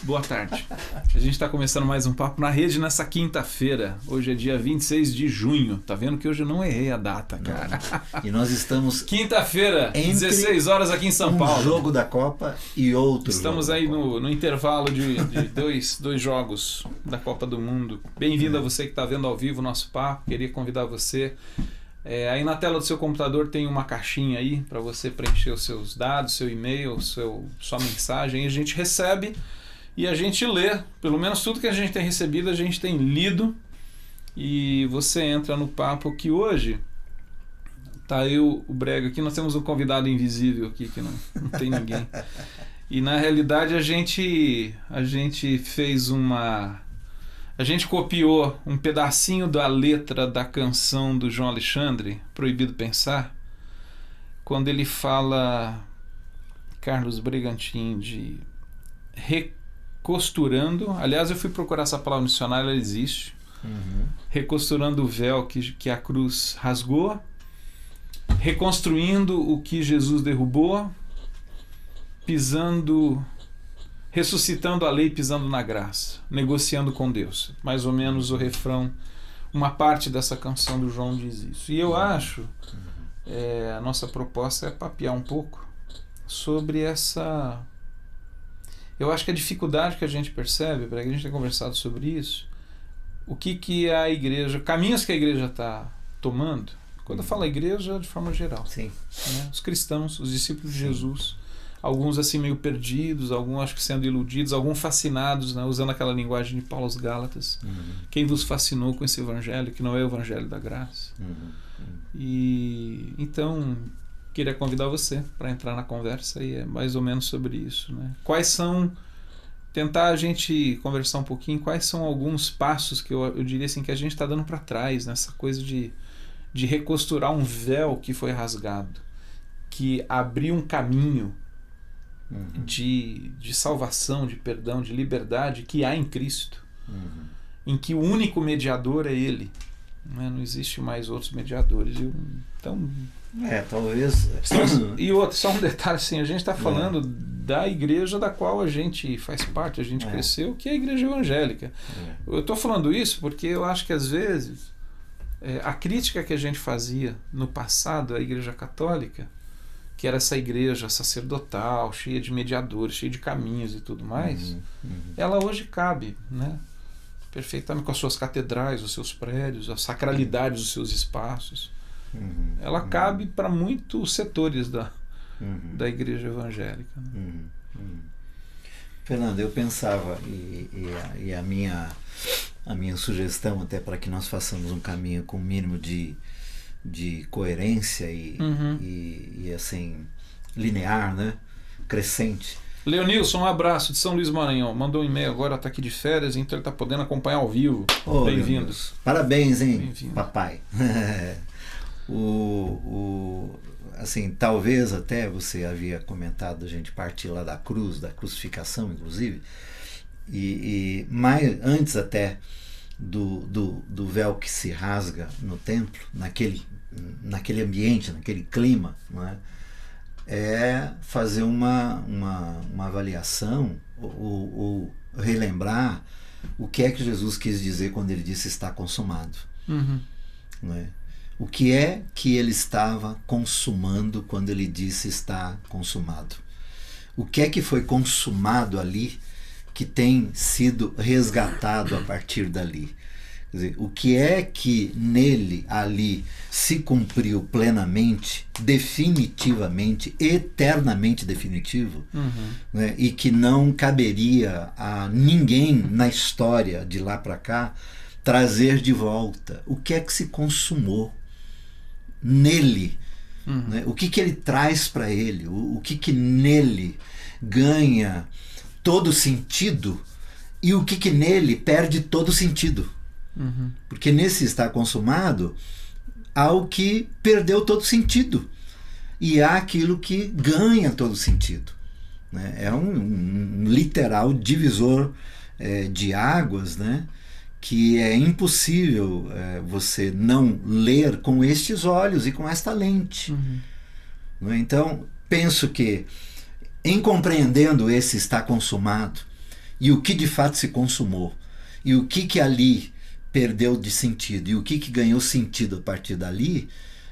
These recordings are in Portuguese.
boa tarde. A gente está começando mais um Papo na Rede nessa quinta-feira. Hoje é dia 26 de junho. Tá vendo que hoje eu não errei a data, cara. Não. E nós estamos... Quinta-feira, 16 horas aqui em São Paulo. Um jogo da Copa e outro. Estamos aí no intervalo de dois jogos da Copa do Mundo. Bem-vindo a você que está vendo ao vivo o nosso papo. Queria convidar você... aí na tela do seu computador tem uma caixinha aí para você preencher os seus dados, seu e-mail, sua mensagem, e a gente recebe e a gente lê. Pelo menos tudo que a gente tem recebido a gente tem lido, e você entra no papo que hoje tá eu, o Brega aqui, nós temos um convidado invisível aqui que não tem ninguém. E na realidade a gente fez a gente copiou um pedacinho da letra da canção do João Alexandre, Proibido Pensar, quando ele fala, Carlos Bregantin, de recosturando. Aliás, eu fui procurar essa palavra no dicionário, ela existe. Recosturando o véu que a cruz rasgou, reconstruindo o que Jesus derrubou, ressuscitando a lei, pisando na graça, negociando com Deus. Mais ou menos o refrão, uma parte dessa canção do João diz isso. E eu acho, a nossa proposta é papear um pouco sobre essa... Eu acho que a dificuldade que a gente percebe, a gente tem conversado sobre isso, o que a igreja, caminhos que a igreja está tomando, quando eu falo a igreja, de forma geral. Sim. Né? Os cristãos, os discípulos de Jesus, alguns assim meio perdidos, alguns acho que sendo iludidos, alguns fascinados, né? Usando aquela linguagem de Paulo aos Gálatas. Quem vos fascinou com esse evangelho, que não é o evangelho da graça? E então, queria convidar você para entrar na conversa, e é mais ou menos sobre isso, né? Quais são, tentar a gente conversar um pouquinho, quais são alguns passos que eu diria assim, que a gente está dando para trás nessa coisa de recosturar um véu que foi rasgado, que abriu um caminho de salvação, de perdão, de liberdade que há em Cristo, em que o único mediador é Ele, né? Não existe mais outros mediadores. Então, talvez... E outro, só um detalhe assim, a gente está falando da igreja da qual a gente faz parte, a gente cresceu, que é a igreja evangélica. Eu estou falando isso porque eu acho que às vezes a crítica que a gente fazia no passado à igreja católica, que era essa igreja sacerdotal, cheia de mediadores, cheia de caminhos e tudo mais, ela hoje cabe, né? Perfeitamente, com as suas catedrais, os seus prédios, a sacralidade dos seus espaços. Ela cabe para muitos setores da igreja evangélica. Né? Fernando, eu pensava, e a minha sugestão, até para que nós façamos um caminho com o mínimo de coerência e assim, linear, né? Crescente. Leonilson, um abraço de São Luís Maranhão. Mandou um e-mail agora, está aqui de férias, então ele está podendo acompanhar ao vivo. Bem-vindo. Parabéns, hein, Bem-vindo. Papai. Assim, talvez até você havia comentado a gente partir lá da cruz, da crucificação, inclusive, mas antes até do véu que se rasga no templo, naquele ambiente, naquele clima, não é? É fazer uma avaliação ou relembrar o que é que Jesus quis dizer quando ele disse está consumado. Não é? O que é que ele estava consumando quando ele disse está consumado? O que é que foi consumado ali que tem sido resgatado a partir dali? Quer dizer, o que é que nele, ali, se cumpriu plenamente, definitivamente, eternamente definitivo, né, e que não caberia a ninguém na história de lá para cá trazer de volta? O que é que se consumou nele? Né? O que ele traz para ele? O que nele ganha todo sentido e o que nele perde todo sentido? Porque nesse está consumado há o que perdeu todo sentido e há aquilo que ganha todo sentido, né? É um literal divisor de águas, né? Que é impossível você não ler com estes olhos e com esta lente. Né? Então penso que em compreendendo esse está consumado e o que de fato se consumou, e o que ali perdeu de sentido, e o que ganhou sentido a partir dali,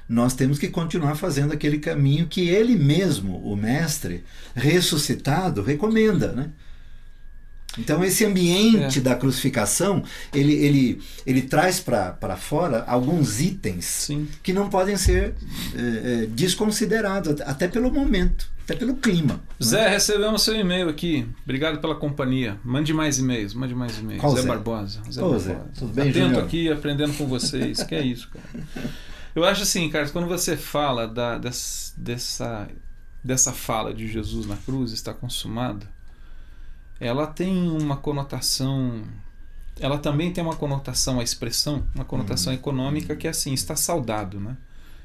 nós temos que continuar fazendo aquele caminho que ele mesmo, o mestre ressuscitado, recomenda, né? Então esse ambiente da crucificação, ele traz para fora alguns itens Sim. que não podem ser desconsiderados, até pelo momento, até pelo clima. Zé, recebemos seu e-mail aqui. Obrigado pela companhia. Mande mais e-mails, mande mais e-mails. Qual Zé Zé? Barbosa. Zé, tudo bem, Atento Júnior? aqui, aprendendo com vocês. Que é isso, cara. Eu acho assim, Carlos, quando você fala dessa fala de Jesus na cruz, está consumado, ela tem uma conotação, ela também tem uma conotação, a expressão, uma conotação econômica que é assim, está saldado, né?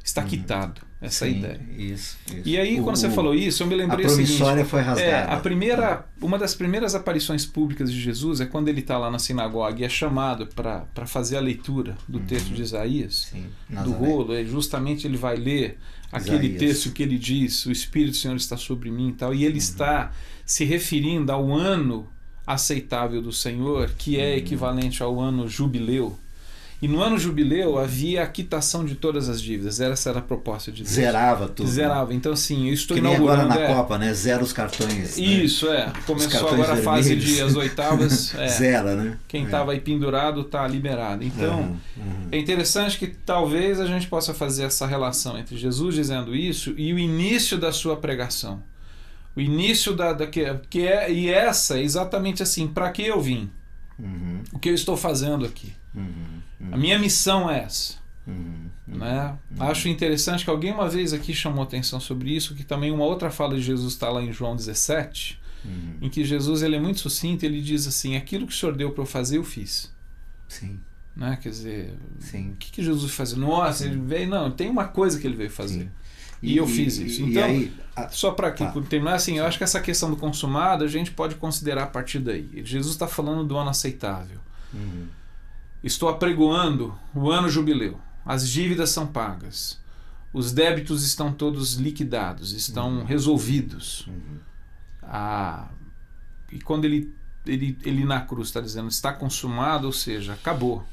Está quitado, essa é a ideia. Isso. E aí, quando você falou isso, eu me lembrei a o seguinte... A promissória foi rasgada. Uma das primeiras aparições públicas de Jesus é quando ele está lá na sinagoga e é chamado para fazer a leitura do texto de Isaías, do rolo, justamente ele vai ler aquele texto que ele diz, o Espírito do Senhor está sobre mim e tal, e ele está se referindo ao ano aceitável do Senhor, que é equivalente ao ano jubileu. E no ano jubileu havia a quitação de todas as dívidas. Essa era a proposta de Deus. Zerava tudo. Zerava. Então, assim, eu estou que nem inaugurando... agora na Copa, né? Zera os cartões. Isso, né? Começou agora a fase de as oitavas. Zera, né? Quem estava aí pendurado está liberado. Então, é interessante que talvez a gente possa fazer essa relação entre Jesus dizendo isso e o início da sua pregação. O início e essa é exatamente assim, para que eu vim? O que eu estou fazendo aqui? A minha missão é essa. Né? Acho interessante que alguém uma vez aqui chamou atenção sobre isso, que também uma outra fala de Jesus está lá em João 17, em que Jesus ele é muito sucinto, ele diz assim, aquilo que o Senhor deu para eu fazer, eu fiz. Sim. Né? Quer dizer, o que Jesus fazia? Nossa, ele veio, não, tem uma coisa que ele veio fazer. E eu fiz isso. Então, só para terminar, assim, eu acho que essa questão do consumado a gente pode considerar a partir daí. Jesus está falando do ano aceitável. Estou apregoando o ano jubileu. As dívidas são pagas. Os débitos estão todos liquidados, estão resolvidos. E quando ele na cruz está dizendo está consumado, ou seja, acabou,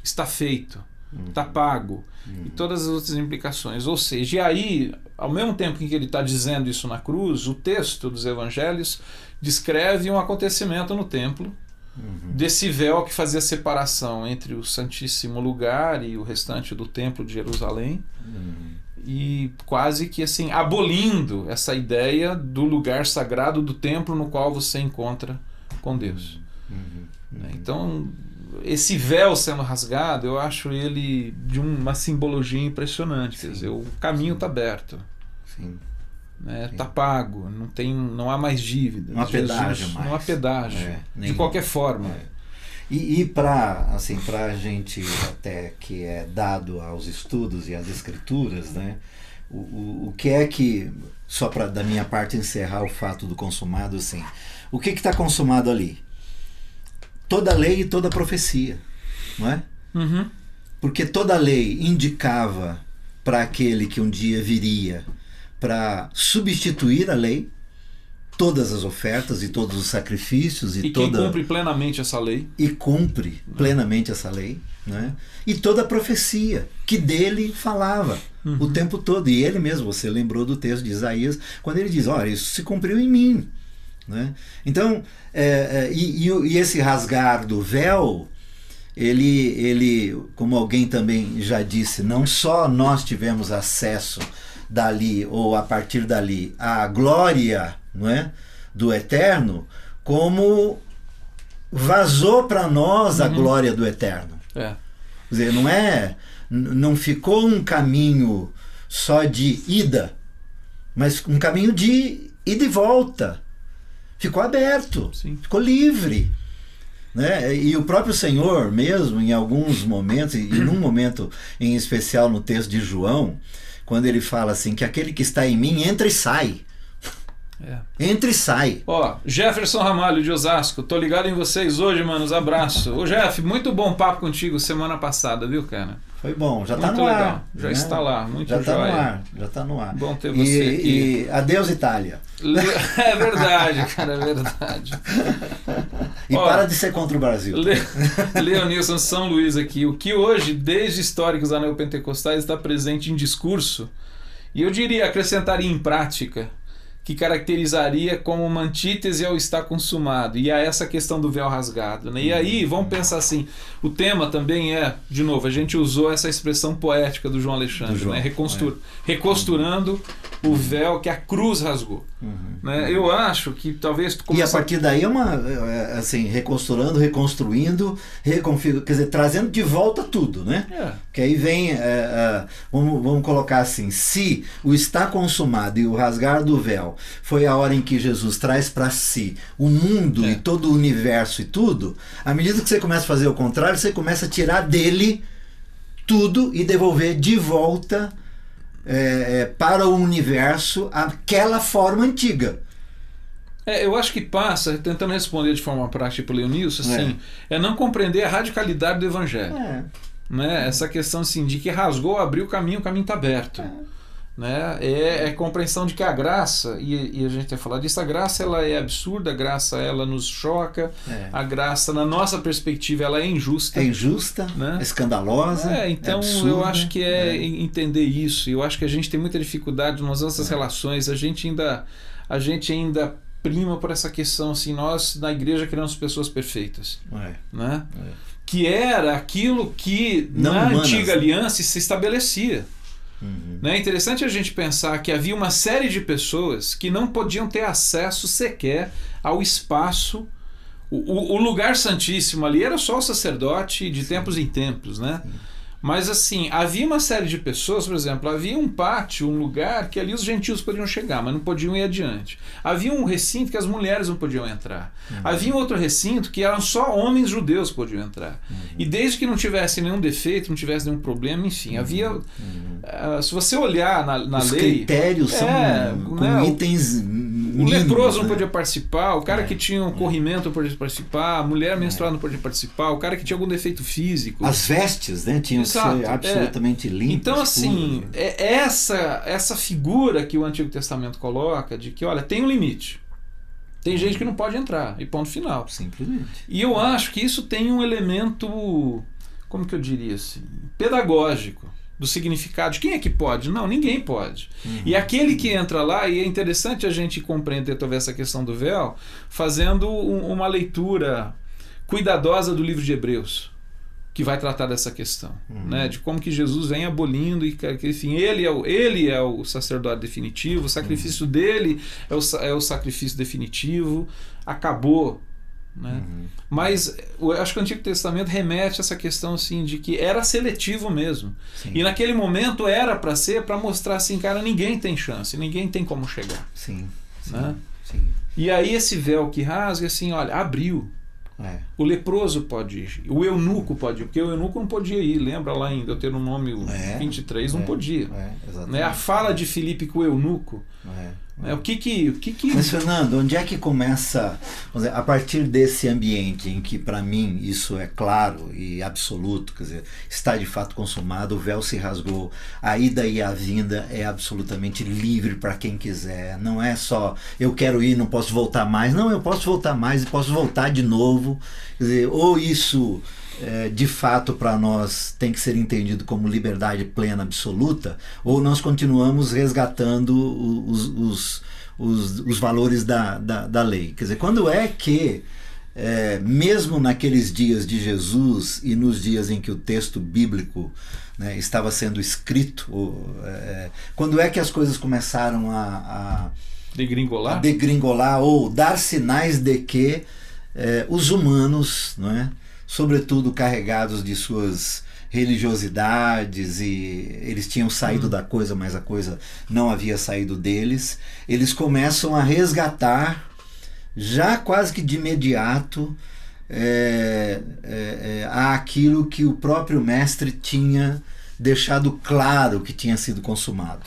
está feito, está pago, e todas as outras implicações. Ou seja, e aí, ao mesmo tempo em que ele está dizendo isso na cruz, o texto dos evangelhos descreve um acontecimento no templo, desse véu que fazia separação entre o Santíssimo Lugar e o restante do Templo de Jerusalém, e quase que assim abolindo essa ideia do lugar sagrado do templo no qual você encontra com Deus. Então, esse véu sendo rasgado, eu acho ele de uma simbologia impressionante. Quer dizer, o caminho está aberto. Está pago, não há mais dívidas. Não há pedágio mais. Não há pedágio, de qualquer forma. E para a gente até que é dado aos estudos e às escrituras, né, o que é que, só para da minha parte encerrar o fato do consumado, assim, o que está consumado ali? Toda lei e toda profecia, não é? Porque toda lei indicava para aquele que um dia viria para substituir a lei, todas as ofertas e todos os sacrifícios e quem cumpre plenamente essa lei. E cumpre plenamente essa lei, né? E toda a profecia que dele falava o tempo todo. E ele mesmo, você lembrou do texto de Isaías, quando ele diz, olha, isso se cumpriu em mim. Né? Então, e esse rasgar do véu, ele, como alguém também já disse, não só nós tivemos acesso dali, ou a partir dali, a glória, não é, do Eterno, como vazou para nós a glória do Eterno. Quer dizer, não ficou um caminho só de ida, mas um caminho de ida e volta. Ficou aberto, ficou livre. Né? E o próprio Senhor mesmo, em alguns momentos, e num momento em especial no texto de João, quando ele fala assim, que aquele que está em mim entra e sai. Entra e sai. Jefferson Ramalho de Osasco, tô ligado em vocês hoje, manos, abraço. Ô Jeff, muito bom papo contigo semana passada, viu, cara? Foi bom, já está no legal. ar. Já está lá, muito já joia. Tá no ar, já está no ar. Bom ter você aqui. E adeus, Itália. É verdade, cara, é verdade. E para de ser contra o Brasil. Leonilson São Luís aqui. O que hoje, desde históricos neopentecostais, está presente em discurso, e eu diria, acrescentaria em prática, que caracterizaria como uma antítese ao estar consumado, e a essa questão do véu rasgado, né? E aí, vamos pensar assim, o tema também é, de novo, a gente usou essa expressão poética do João Alexandre, né? Recosturando o véu que a cruz rasgou. Né? Eu acho que talvez... E a partir daí é uma, assim, recosturando, reconstruindo, reconfigurando, quer dizer, trazendo de volta tudo, né? Que aí vem, vamos colocar assim, se o está consumado e o rasgar do véu foi a hora em que Jesus traz para si o mundo e todo o universo e tudo, à medida que você começa a fazer o contrário, você começa a tirar dele tudo e devolver de volta para o universo aquela forma antiga. Eu acho que passa, tentando responder de forma prática para o Leonilson, assim, é não compreender a radicalidade do Evangelho. Né? Essa questão assim, de que rasgou, abriu o caminho está aberto. Né? É compreensão de que a graça, e a gente tem falado disso, a graça ela é absurda, a graça ela nos choca, a graça na nossa perspectiva ela é injusta. É injusta, né? Escandalosa. Então absurda, eu acho que entender isso. Eu acho que a gente tem muita dificuldade nas nossas relações, a gente ainda prima por essa questão assim, nós na igreja criamos pessoas perfeitas. Né? Que era aquilo que não na humanas, antiga aliança se estabelecia. É interessante a gente pensar que havia uma série de pessoas que não podiam ter acesso sequer ao espaço. O lugar santíssimo ali era só o sacerdote de tempos em tempos, né? Mas assim, havia uma série de pessoas, por exemplo, havia um pátio, um lugar que ali os gentios podiam chegar, mas não podiam ir adiante. Havia um recinto que as mulheres não podiam entrar. Havia um outro recinto que eram só homens judeus que podiam entrar. E desde que não tivesse nenhum defeito, não tivesse nenhum problema, enfim, havia... se você olhar na os lei... Os critérios são com itens... O leproso não podia participar, o cara que tinha um corrimento não podia participar, a mulher menstruada não podia participar, o cara que tinha algum defeito físico. As vestes, né, tinham que ser absolutamente limpas. Então, assim, essa figura que o Antigo Testamento coloca de que, olha, tem um limite. Tem gente que não pode entrar, e ponto final. Simplesmente. E eu acho que isso tem um elemento, como que eu diria assim, pedagógico. Do significado de quem é que pode? Não, ninguém pode. E aquele que entra lá, e é interessante a gente compreender talvez essa questão do véu, fazendo uma leitura cuidadosa do livro de Hebreus, que vai tratar dessa questão, né? De como que Jesus vem abolindo, e que, enfim, ele é o sacerdote definitivo, o sacrifício dele é o sacrifício definitivo, acabou. Né? Mas eu acho que o Antigo Testamento remete a essa questão assim, de que era seletivo mesmo. E naquele momento era para ser, para mostrar assim, cara, ninguém tem chance, ninguém tem como chegar. Né? E aí esse véu que rasga assim, olha, abriu. O leproso pode ir, o eunuco pode ir, porque o eunuco não podia ir, lembra lá em Deuteronômio 23, não podia. Né? A fala de Filipe com o eunuco. O que... Mas, Fernando, onde é que começa, a partir desse ambiente em que para mim isso é claro e absoluto, quer dizer, está de fato consumado, o véu se rasgou, a ida e a vinda é absolutamente livre para quem quiser, não é só eu quero ir, não posso voltar mais, não, eu posso voltar mais e posso voltar de novo, quer dizer, ou isso... de fato para nós tem que ser entendido como liberdade plena absoluta, ou nós continuamos resgatando os valores da lei. Quer dizer, quando é que mesmo naqueles dias de Jesus e nos dias em que o texto bíblico, né, estava sendo escrito, quando é que as coisas começaram a degringolar ou dar sinais de que os humanos, não é, sobretudo carregados de suas religiosidades, e eles tinham saído da coisa, mas a coisa não havia saído deles, eles começam a resgatar, já quase que de imediato, aquilo que o próprio mestre tinha deixado claro que tinha sido consumado.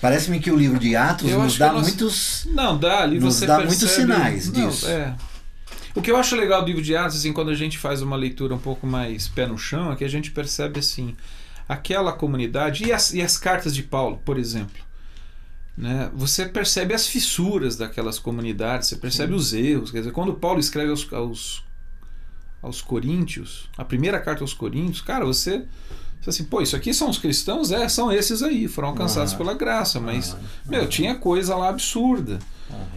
Parece-me que o livro de Atos nos dá muitos sinais disso. O que eu acho legal do livro de Atos, assim, quando a gente faz uma leitura um pouco mais pé no chão, é que a gente percebe assim, aquela comunidade, e as cartas de Paulo, por exemplo, né? Você percebe as fissuras daquelas comunidades, você percebe os erros. Quer dizer, quando Paulo escreve aos Coríntios, a primeira carta aos Coríntios, cara, você assim, pô, isso aqui são os cristãos? São esses aí, foram alcançados pela graça, mas, tinha coisa lá absurda.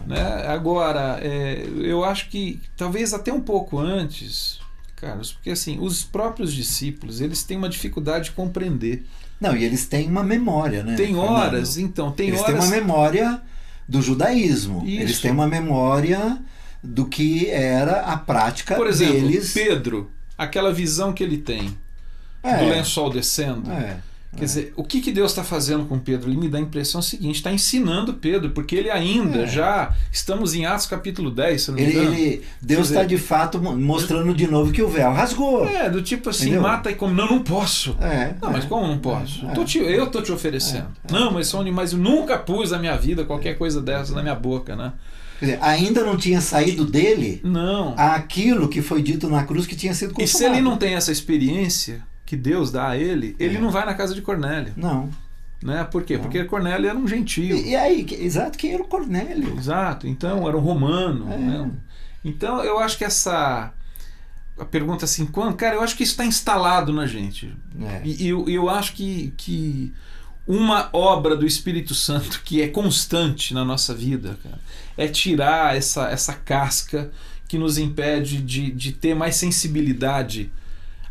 Né? Agora, eu acho que talvez até um pouco antes, Carlos, porque assim, os próprios discípulos, eles têm uma dificuldade de compreender. Não, e eles têm uma memória, né? Tem horas, então, eles têm uma memória do judaísmo. Isso. Eles têm uma memória do que era a prática deles. Por exemplo, Pedro, aquela visão que ele tem do lençol descendo. Quer dizer, o que Deus está fazendo com Pedro? Ele me dá a impressão seguinte, está ensinando Pedro, porque ele ainda já, estamos em Atos capítulo 10, se não me engano. Deus está de fato mostrando de novo que o véu rasgou. Do tipo assim, entendeu? Mata e come. Não posso. Mas como não posso? Eu estou te oferecendo. Não, mas são animais, eu nunca pus na minha vida qualquer coisa dessa na minha boca, né? Quer dizer, ainda não tinha saído dele aquilo que foi dito na cruz que tinha sido consumado. E se ele não tem essa experiência que Deus dá a ele, ele não vai na casa de Cornélio. Não. Né? Por quê? Não. Porque Cornélio era um gentio. E aí, exato, quem era o Cornélio? Exato, então era um romano. Né? Então eu acho que a pergunta assim, quando, cara, eu acho que isso está instalado na gente. E eu acho que uma obra do Espírito Santo que é constante na nossa vida, cara, é tirar essa casca que nos impede de ter mais sensibilidade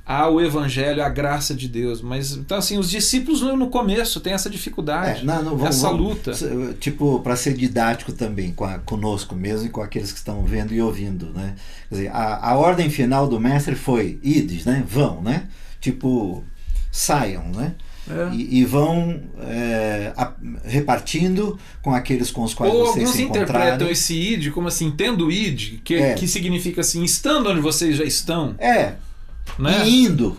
ao Evangelho, à graça de Deus. Mas, então assim, os discípulos no começo têm essa dificuldade, essa luta. Tipo, para ser didático também, conosco mesmo e com aqueles que estão vendo e ouvindo, né? Quer dizer, a ordem final do mestre foi, ides, né? Vão, né? Tipo, saiam, né? E vão repartindo com aqueles com os quais vocês se encontrarem. Interpretam esse id como assim, tendo id, que significa assim, estando onde vocês já estão. Né? Indo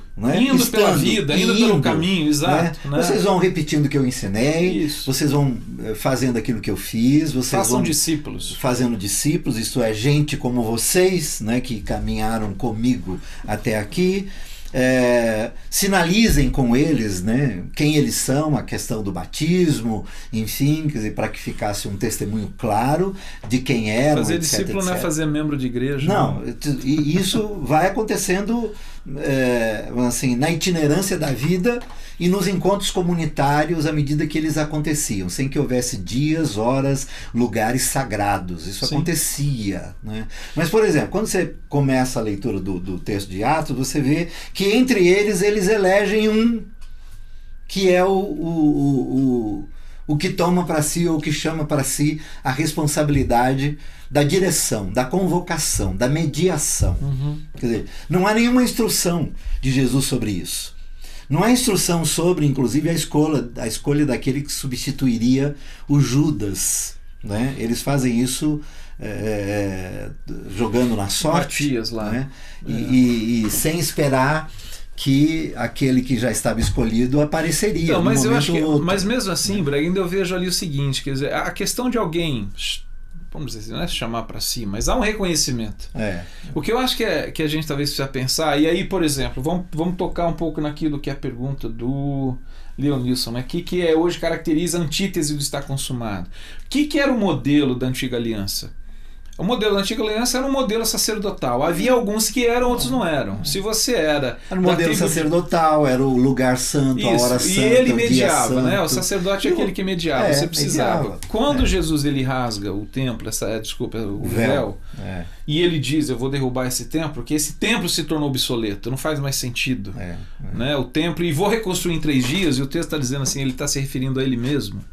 pela vida, indo pelo caminho, exato. Né? Vocês vão repetindo o que eu ensinei, vocês vão fazendo aquilo que eu fiz, vocês vão discípulos. Fazendo discípulos, isto é, gente como vocês, né, que caminharam comigo até aqui. Sinalizem com eles, né, quem eles são, a questão do batismo, enfim, quer dizer, para que ficasse um testemunho claro de quem eram. Fazer discípulo etc. não é fazer membro de igreja. Não, e isso vai acontecendo assim, na itinerância da vida e nos encontros comunitários à medida que eles aconteciam, sem que houvesse dias, horas, lugares sagrados. Isso acontecia, né? Mas, por exemplo, quando você começa a leitura do texto de Atos, você vê que entre eles elegem um que é o que toma para si ou que chama para si a responsabilidade da direção, da convocação, da mediação. Quer dizer, não há nenhuma instrução de Jesus sobre isso. Não há instrução sobre, inclusive, a escolha daquele que substituiria o Judas. Né? Eles fazem isso jogando na sorte. Matias lá. Né? E sem esperar que aquele que já estava escolhido apareceria. Então, mas eu acho que, mas mesmo assim, Braga, ainda eu vejo ali o seguinte, quer dizer, a questão de alguém, vamos dizer assim, não é chamar para si, mas há um reconhecimento. O que eu acho que a gente talvez precisa pensar, e aí, por exemplo, vamos tocar um pouco naquilo que é a pergunta do Leonilson, né? Que hoje caracteriza a antítese do estar consumado. O que era o modelo da antiga aliança? O modelo da antiga aliança era um modelo sacerdotal. Havia alguns que eram, outros não eram. Se você era um modelo sacerdotal, era o lugar santo, a hora santa, e ele mediava, né? O sacerdote é aquele que mediava, você precisava. Mediava. Quando Jesus ele rasga o templo, o véu, e ele diz, eu vou derrubar esse templo, porque esse templo se tornou obsoleto, não faz mais sentido. Né? O templo, e vou reconstruir em 3 dias, e o texto está dizendo assim, ele está se referindo a ele mesmo.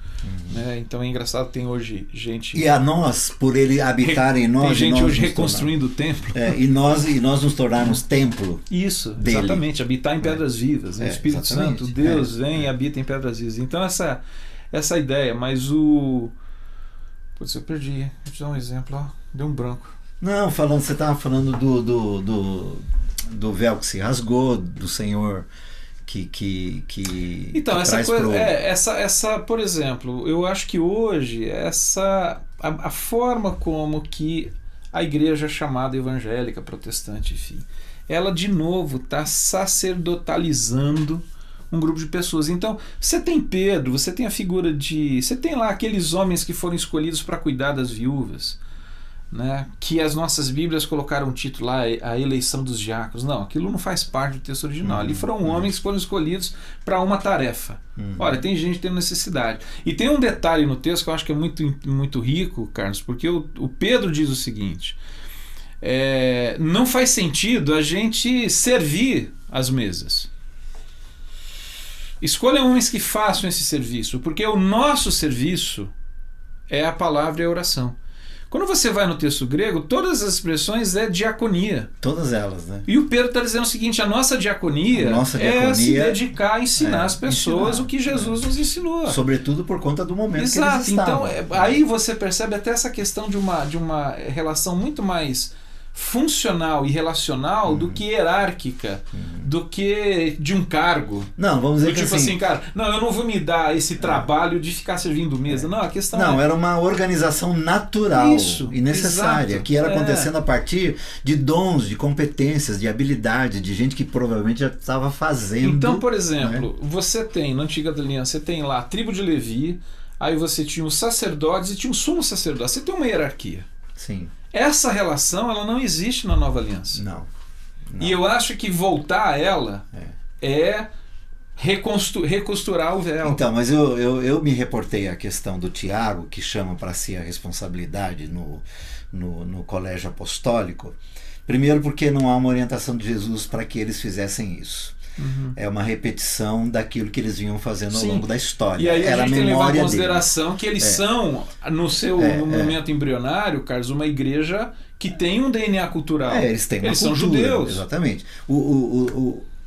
Então é engraçado, tem hoje gente... E a nós, por ele habitar em nós... Tem gente hoje reconstruindo o templo. E nós nos tornarmos templo. Isso, dele. Exatamente, habitar em pedras vivas. O Espírito Santo, Deus vem e habita em pedras vivas. Então essa ideia, mas o... Putz, eu perdi. Vou te dar um exemplo, deu um branco. Não, você estava falando do véu que se rasgou, do Senhor... Então, essa coisa, por exemplo, eu acho que hoje a forma como que a igreja chamada evangélica, protestante, enfim, ela de novo está sacerdotalizando um grupo de pessoas. Então, você tem Pedro, você tem a figura de... Você tem lá aqueles homens que foram escolhidos para cuidar das viúvas, né? Que as nossas Bíblias colocaram um título lá, a eleição dos diáconos. Não, aquilo não faz parte do texto original. Ali foram homens que foram escolhidos para uma tarefa. Olha, tem gente tendo necessidade. E tem um detalhe no texto que eu acho que é muito, muito rico, Carlos, porque o Pedro diz o seguinte: não faz sentido a gente servir as mesas. Escolha homens que façam esse serviço, porque o nosso serviço é a palavra e a oração. Quando você vai no texto grego, todas as expressões é diaconia. Todas elas, né? E o Pedro está dizendo o seguinte: a nossa diaconia é se dedicar a ensinar as pessoas o que Jesus nos ensinou. Sobretudo por conta do momento que Exato. eles estavam. Então, aí você percebe até essa questão de uma relação muito mais funcional e relacional do que hierárquica, do que de um cargo. Não, vamos dizer que tipo assim, cara, não, eu não vou me dar esse trabalho de ficar servindo mesa. Não, a questão era uma organização natural e necessária, exato, que era acontecendo a partir de dons, de competências, de habilidade, de gente que provavelmente já estava fazendo. Então, por exemplo, você tem, na Antiga Aliança, você tem lá a tribo de Levi, aí você tinha os sacerdotes e tinha o sumo sacerdote. Você tem uma hierarquia. Sim. Essa relação, ela não existe na Nova Aliança. Não. E eu acho que voltar a ela é recosturar o véu. Então, mas eu me reportei à questão do Tiago, que chama para si a responsabilidade no colégio apostólico. Primeiro porque não há uma orientação de Jesus para que eles fizessem isso. É uma repetição daquilo que eles vinham fazendo ao longo da história. E aí a gente tem que levar em consideração deles. Que eles são, no momento embrionário, Carlos, uma igreja que tem um DNA cultural. Eles têm uma cultura, são judeus. Exatamente.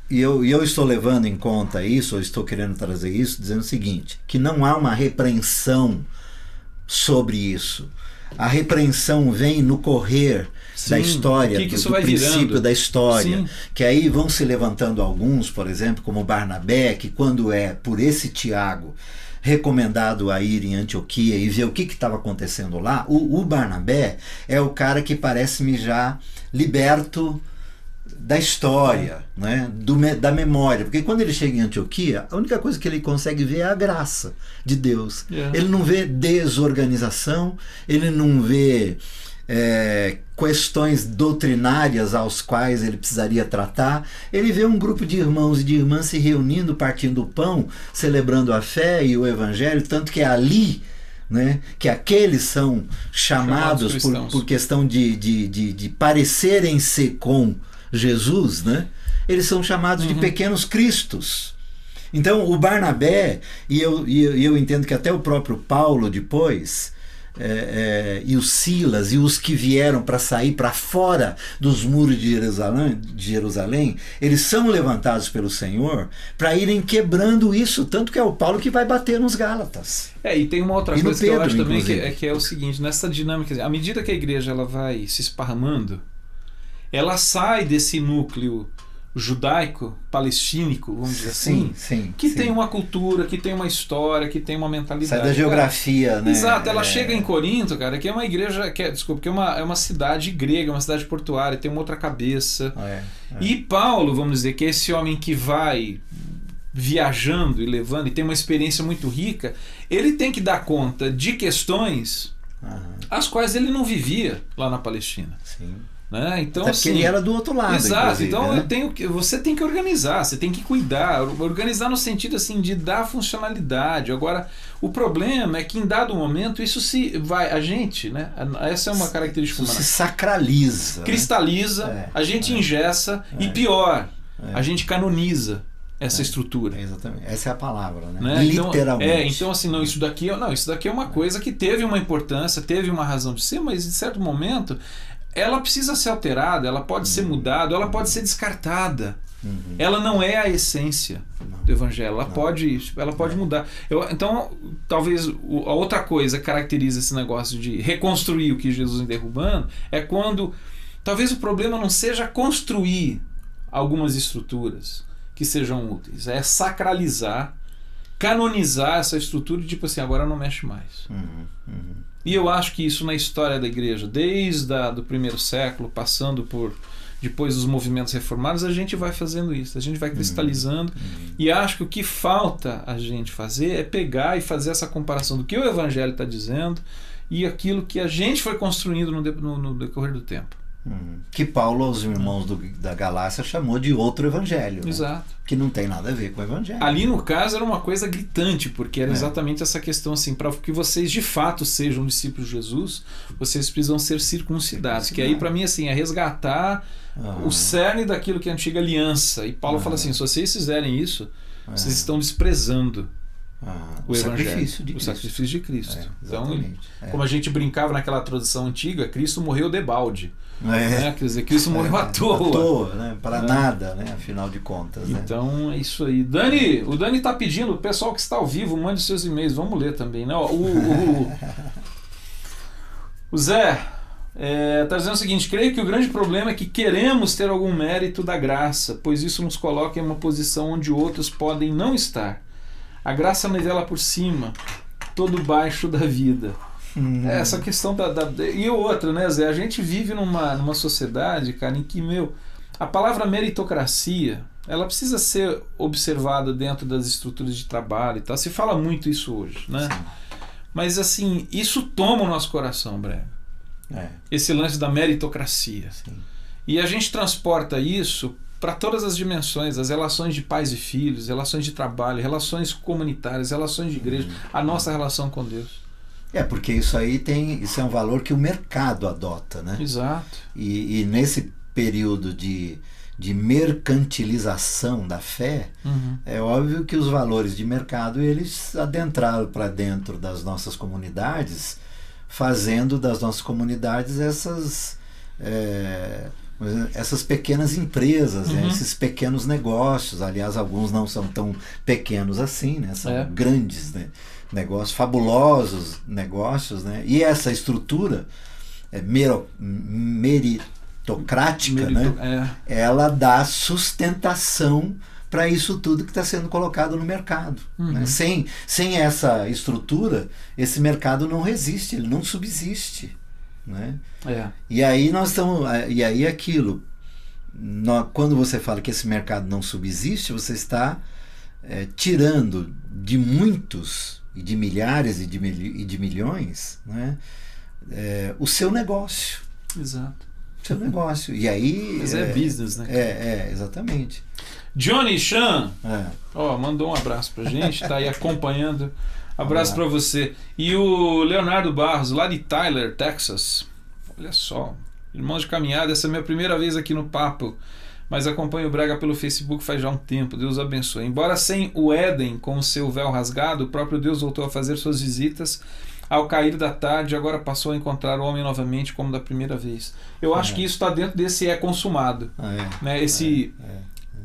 E eu estou levando em conta isso, ou estou querendo trazer isso, dizendo o seguinte, que não há uma repreensão sobre isso. A repreensão vem no correr da história, do princípio virando? Da história. Sim. Que aí vão se levantando alguns, por exemplo, como Barnabé, que quando é por esse Tiago recomendado a ir em Antioquia e ver o que estava acontecendo lá, o Barnabé é o cara que parece-me já liberto da história, né? Da memória, porque quando ele chega em Antioquia, a única coisa que ele consegue ver é a graça de Deus. Ele não vê desorganização, ele não vê questões doutrinárias aos quais ele precisaria tratar. Ele vê um grupo de irmãos e de irmãs se reunindo, partindo o pão, celebrando a fé e o evangelho, tanto que é ali, né, que aqueles são chamados por questão de parecerem-se com Jesus, né? Eles são chamados de pequenos cristos. Então o Barnabé, e eu entendo que até o próprio Paulo depois, e os Silas e os que vieram para sair para fora dos muros de Jerusalém, eles são levantados pelo Senhor para irem quebrando isso, tanto que é o Paulo que vai bater nos Gálatas. E tem uma outra coisa Pedro, que eu acho também que é o seguinte, nessa dinâmica, à medida que a igreja ela vai se esparramando, ela sai desse núcleo judaico, palestínico, vamos dizer assim, que tem uma cultura, que tem uma história, que tem uma mentalidade. Sai da geografia, né? Exato, ela chega em Corinto, cara, que é uma igreja, que é uma cidade grega, uma cidade portuária, tem uma outra cabeça. E Paulo, vamos dizer, que é esse homem que vai viajando e levando, e tem uma experiência muito rica, ele tem que dar conta de questões as quais ele não vivia lá na Palestina. Sim. Né? Então, até porque ele era do outro lado. Exato, então né? Você tem que organizar, você tem que cuidar, organizar no sentido assim de dar funcionalidade. Agora, o problema é que em dado momento isso a gente, né? Essa é uma característica humana. Se sacraliza, cristaliza, a gente engessa e pior, a gente canoniza essa estrutura. Exatamente. Essa é a palavra, né? Literalmente. Então assim, isso daqui é uma coisa que teve uma importância, teve uma razão de ser, mas em certo momento ela precisa ser alterada, ela pode ser mudada, ela pode ser descartada. Ela não é a essência do evangelho, ela pode mudar. Então, talvez a outra coisa que caracteriza esse negócio de reconstruir o que Jesus vem derrubando é quando talvez o problema não seja construir algumas estruturas que sejam úteis, é sacralizar, canonizar essa estrutura e tipo assim, agora não mexe mais. E eu acho que isso na história da igreja, desde o primeiro século, passando por depois dos movimentos reformados, a gente vai fazendo isso, a gente vai cristalizando. E acho que o que falta a gente fazer é pegar e fazer essa comparação do que o Evangelho está dizendo e aquilo que a gente foi construindo no decorrer do tempo. Que Paulo aos irmãos da Galácia chamou de outro evangelho, né? Exato. Que não tem nada a ver com o evangelho. Ali no caso era uma coisa gritante, porque era exatamente essa questão assim, para que vocês de fato sejam discípulos de Jesus, vocês precisam ser circuncidados, que aí para mim assim é resgatar o cerne daquilo que é a antiga aliança. E Paulo fala assim, se vocês fizerem isso, vocês estão desprezando o sacrifício de Cristo. Então, como a gente brincava naquela tradução antiga, Cristo morreu debalde. Quer dizer, Cristo morreu à toa. Né? Para nada, né? Afinal de contas. Então é isso aí. O Dani está pedindo, o pessoal que está ao vivo, mande seus e-mails, vamos ler também. Né? O Zé está dizendo o seguinte: creio que o grande problema é que queremos ter algum mérito da graça, pois isso nos coloca em uma posição onde outros podem não estar. A graça nivela por cima todo baixo da vida. Essa questão e outra, né, Zé? A gente vive numa sociedade, cara, em que, a palavra meritocracia, ela precisa ser observada dentro das estruturas de trabalho e tal. Se fala muito isso hoje, né? Sim. Mas, assim, isso toma o nosso coração, Breno. Esse lance da meritocracia. Sim. E a gente transporta isso para todas as dimensões, as relações de pais e filhos, relações de trabalho, relações comunitárias, relações de igreja, a nossa relação com Deus. Porque isso é um valor que o mercado adota, né? Exato. E nesse período de mercantilização da fé, é óbvio que os valores de mercado eles adentraram para dentro das nossas comunidades, fazendo das nossas comunidades essas pequenas empresas, né? Esses pequenos negócios. Aliás, alguns não são tão pequenos assim, né? São grandes, né? Negócios, fabulosos negócios, né? E essa estrutura meritocrática, né? Ela dá sustentação para isso tudo que está sendo colocado no mercado. Né? Sem essa estrutura, esse mercado não resiste, ele não subsiste. Né? E aí aquilo, quando você fala que esse mercado não subsiste, você está tirando de muitos e de milhares e de milhões, né, o seu negócio. Exato. O seu negócio. E aí mas é business, né? Exatamente. Johnny Chan mandou um abraço pra gente, tá aí acompanhando. Abraço para você. E o Leonardo Barros, lá de Tyler, Texas. Olha só, irmãos de caminhada, essa é a minha primeira vez aqui no Papo, mas acompanho o Brega pelo Facebook faz já um tempo. Deus abençoe. Embora sem o Éden com o seu véu rasgado, o próprio Deus voltou a fazer suas visitas ao cair da tarde, agora passou a encontrar o homem novamente como da primeira vez. Eu acho que isso está dentro desse consumado. Né?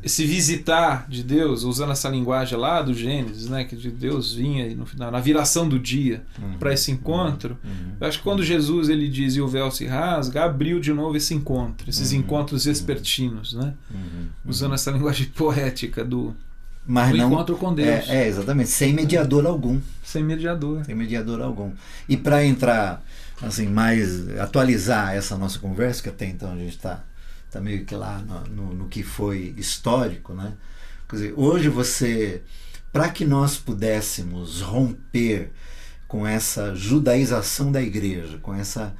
Esse visitar de Deus, usando essa linguagem lá do Gênesis, né, que de Deus vinha no final, na viração do dia para esse encontro. Eu acho que quando Jesus ele diz e o véu se rasga, abriu de novo esse encontro, esses encontros vespertinos, né? Usando essa linguagem poética do encontro com Deus. Exatamente, sem mediador algum. Sem mediador algum. E para entrar, assim, atualizar essa nossa conversa, que até então a gente está meio que lá no que foi histórico, né? Quer dizer, hoje para que nós pudéssemos romper com essa judaização da igreja, com essa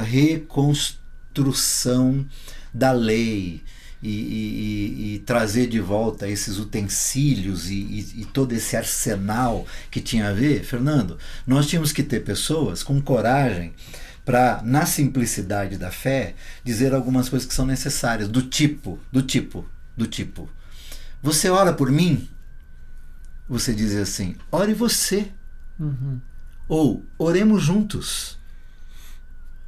reconstrução da lei e trazer de volta esses utensílios e todo esse arsenal que tinha a ver, Fernando, nós tínhamos que ter pessoas com coragem para, na simplicidade da fé, dizer algumas coisas que são necessárias, do tipo, você ora por mim? Você diz assim, ore você. Ou, oremos juntos.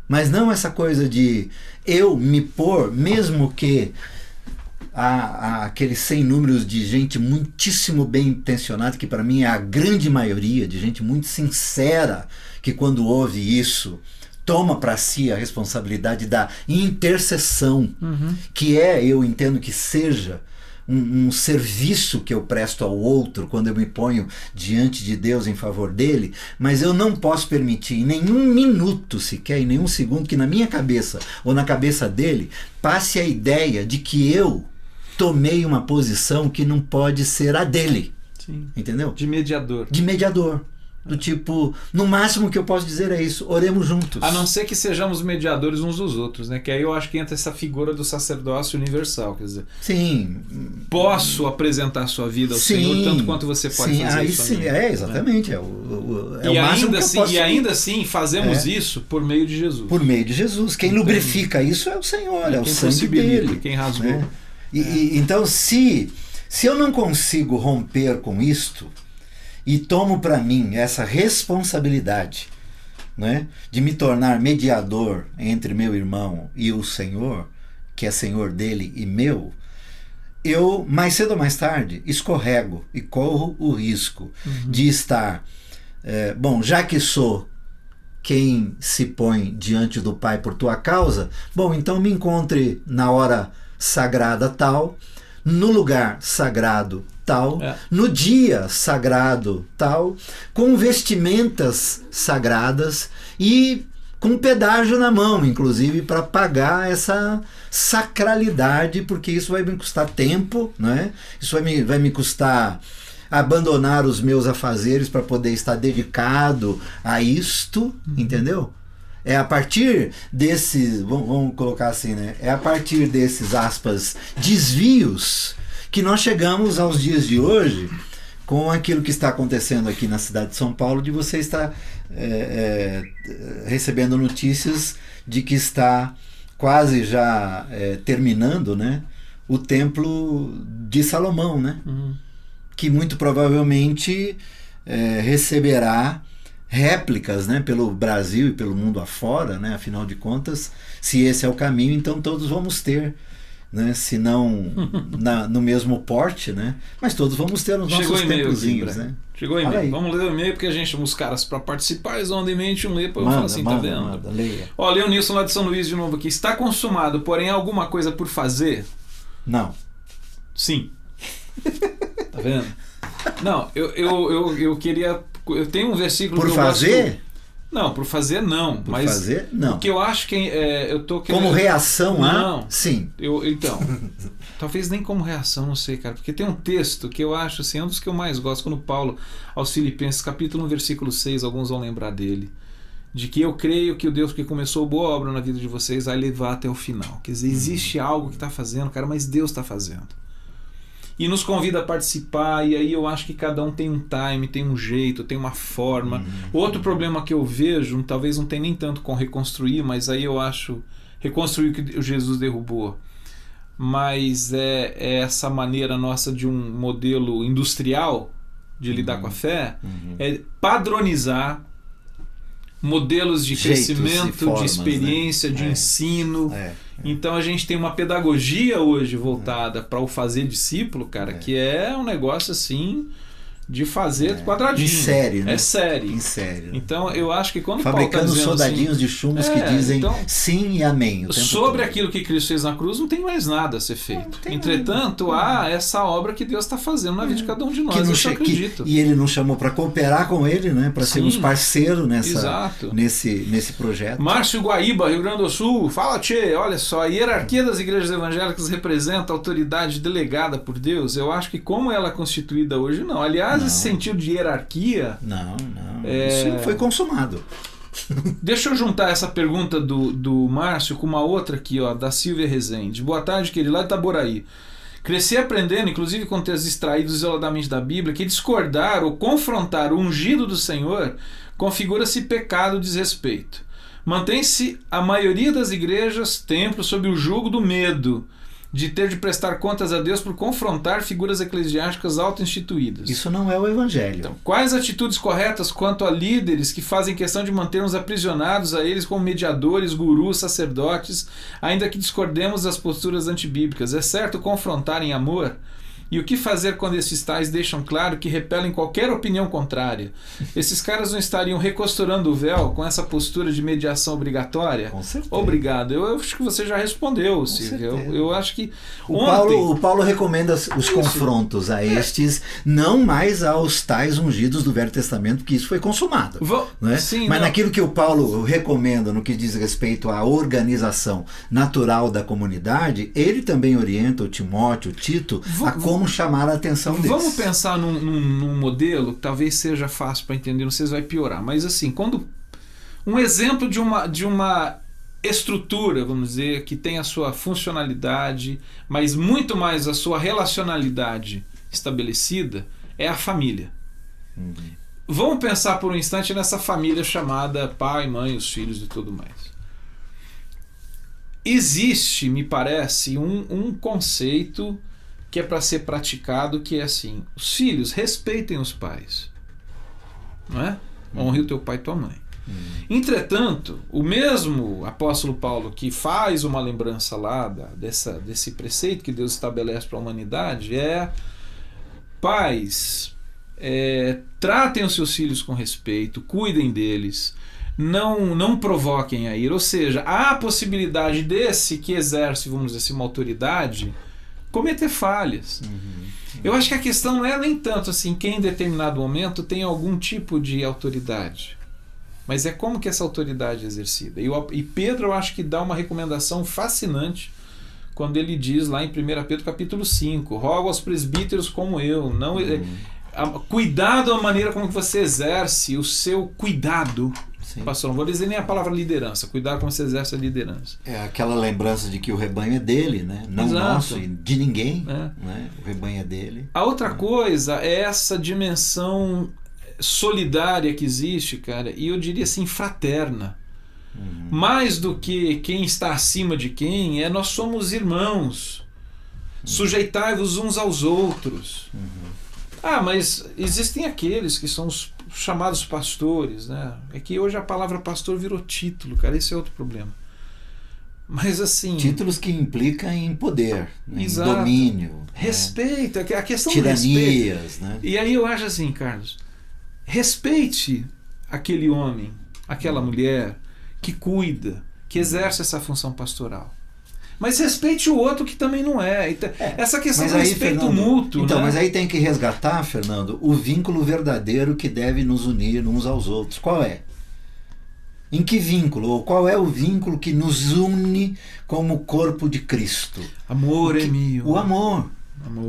Mas não essa coisa de eu me pôr, mesmo que há aqueles 100 números de gente muitíssimo bem intencionada, que para mim é a grande maioria, de gente muito sincera, que quando ouve isso toma para si a responsabilidade da intercessão, que eu entendo que seja um serviço que eu presto ao outro quando eu me ponho diante de Deus em favor dele, mas eu não posso permitir em nenhum minuto sequer, em nenhum segundo, que na minha cabeça ou na cabeça dele passe a ideia de que eu tomei uma posição que não pode ser a dele. Sim. Entendeu? De mediador. De mediador. Do tipo, no máximo que eu posso dizer é isso, oremos juntos. A não ser que sejamos mediadores uns dos outros, né? Que aí eu acho que entra essa figura do sacerdócio universal, quer dizer... Sim. Posso apresentar a sua vida ao Senhor tanto quanto você pode fazer isso. Sim, exatamente. Né? É o máximo que eu posso. E ainda assim fazemos isso por meio de Jesus. Por meio de Jesus. Quem lubrifica isso é o Senhor, é o sangue dele. Quem rasgou. Né? Então, se eu não consigo romper com isto, e tomo para mim essa responsabilidade, né, de me tornar mediador entre meu irmão e o Senhor, que é Senhor dele e meu, eu, mais cedo ou mais tarde, escorrego e corro o risco de estar, já que sou quem se põe diante do Pai por tua causa, então me encontre na hora sagrada tal, no lugar sagrado tal, no dia sagrado tal, com vestimentas sagradas e com pedágio na mão, inclusive, para pagar essa sacralidade, porque isso vai me custar tempo, né? Isso vai me custar abandonar os meus afazeres para poder estar dedicado a isto, entendeu? É a partir desses, vamos colocar assim, né? É a partir desses, aspas, desvios que nós chegamos aos dias de hoje com aquilo que está acontecendo aqui na cidade de São Paulo, de você estar recebendo notícias de que está quase já terminando, né, o Templo de Salomão, né? Que muito provavelmente receberá réplicas, né, pelo Brasil e pelo mundo afora, né? Afinal de contas, se esse é o caminho, então todos vamos ter, né? Se não no mesmo porte, né? Mas todos vamos ter os nossos templozinhos, né? Chegou e-mail. Vamos ler o e-mail, porque a gente chama os caras para participar, eles vão em mente um ler, para eu falar assim, tá vendo? Manda, leia. Ó, Leonilson lá de São Luís de novo aqui. Está consumado, porém alguma coisa por fazer? Não. Sim. Tá vendo? Não, eu queria... Eu tenho um versículo por que eu fazer? gosto... Não, por fazer não. Por mas fazer, não. O que eu acho que eu tô querendo... Como reação não, sim. Então, talvez nem como reação, não sei, cara. Porque tem um texto que eu acho, assim, é um dos que eu mais gosto. Quando Paulo, aos Filipenses, capítulo 1, versículo 6, alguns vão lembrar dele. De que eu creio que o Deus que começou boa obra na vida de vocês vai levar até o final. Quer dizer, existe algo que está fazendo, cara, mas Deus está fazendo. E nos convida a participar, e aí eu acho que cada um tem um time, tem um jeito, tem uma forma. Outro problema que eu vejo, talvez não tenha nem tanto com reconstruir, mas aí eu acho reconstruir o que Jesus derrubou. Mas é essa maneira nossa de um modelo industrial de lidar com a fé, é padronizar modelos de crescimento, formas, de experiência, né? De ensino. Então a gente tem uma pedagogia hoje voltada para o fazer discípulo, cara, que é um negócio assim de fazer quadradinho. Em série, né? É série. Em série. Então eu acho que quando fabricando Paulo tá soldadinhos assim, de chumbos que dizem então, sim e amém. Sobre aquilo que Cristo fez na cruz, não tem mais nada a ser feito. Entretanto, há essa obra que Deus está fazendo na vida de cada um de nós. Eu acredito. E ele nos chamou para cooperar com ele, né? Para sermos parceiros nesse projeto. Márcio Guaíba, Rio Grande do Sul. Fala, tchê, olha só, a hierarquia das igrejas evangélicas representa a autoridade delegada por Deus. Eu acho que como ela é constituída hoje, não. Aliás, esse sentido de hierarquia... Não. Isso foi consumado. Deixa eu juntar essa pergunta do Márcio com uma outra aqui, ó, da Silvia Rezende. Boa tarde, querido, lá de Itaboraí. Cresci aprendendo, inclusive com textos extraídos isoladamente da Bíblia, que discordar ou confrontar o ungido do Senhor configura-se pecado e desrespeito. Mantém-se a maioria das igrejas, templos, sob o jugo do medo de ter de prestar contas a Deus por confrontar figuras eclesiásticas auto-instituídas. Isso não é o Evangelho. Então, quais atitudes corretas quanto a líderes que fazem questão de manter-nos aprisionados a eles como mediadores, gurus, sacerdotes, ainda que discordemos das posturas antibíblicas? É certo confrontar em amor? E o que fazer quando esses tais deixam claro que repelem qualquer opinião contrária? Esses caras não estariam recosturando o véu com essa postura de mediação obrigatória? Com certeza. Obrigado. Eu acho que você já respondeu, Silvio. Eu acho que o Paulo recomenda os confrontos a estes, não mais aos tais ungidos do Velho Testamento, porque isso foi consumado. Né? Sim, mas não. naquilo que o Paulo recomenda no que diz respeito à organização natural da comunidade, ele também orienta o Timóteo, o Tito, a como chamar a atenção deles. Vamos pensar num modelo que talvez seja fácil para entender, não sei se vai piorar, mas assim, quando um exemplo de uma estrutura, vamos dizer, que tem a sua funcionalidade, mas muito mais a sua relacionalidade estabelecida, é a família. Vamos pensar por um instante nessa família chamada pai, mãe, os filhos e tudo mais. Existe, me parece, um conceito que é para ser praticado, que é assim: os filhos respeitem os pais, não é? Honre o teu pai e tua mãe. Entretanto, o mesmo apóstolo Paulo, que faz uma lembrança lá desse preceito que Deus estabelece para a humanidade, é: pais, tratem os seus filhos com respeito, cuidem deles, não provoquem a ira. Ou seja, há a possibilidade desse que exerce, vamos dizer assim, uma autoridade, cometer falhas. Eu acho que a questão não é nem tanto assim quem em determinado momento tem algum tipo de autoridade, mas é como que essa autoridade é exercida. E Pedro, eu acho que dá uma recomendação fascinante quando ele diz lá em 1 Pedro capítulo 5: rogo aos presbíteros como eu, cuidado da maneira como você exerce o seu cuidado. Sim. Pastor, não vou dizer nem a palavra liderança, cuidado como você exerce a liderança. É aquela lembrança de que o rebanho é dele, né? Não Exato. Nosso, de ninguém, né? O rebanho é dele. A outra coisa é essa dimensão solidária que existe, cara, e eu diria assim, fraterna. Mais do que quem está acima de quem, nós somos irmãos. Sujeitai-vos uns aos outros. Mas existem aqueles que são os chamados pastores, né? É que hoje a palavra pastor virou título, cara, esse é outro problema. Mas assim... títulos que implicam em poder, em domínio. Respeito, a questão tiranias, do respeito. Né? E aí eu acho assim, Carlos, respeite aquele homem, aquela mulher que cuida, que exerce essa função pastoral. Mas respeite o outro que também não é. Então, essa questão do respeito Fernando, mútuo. Então, né? Mas aí tem que resgatar, Fernando, o vínculo verdadeiro que deve nos unir uns aos outros. Qual é? Em que vínculo? Ou qual é o vínculo que nos une como corpo de Cristo? Amor é meu. O amor.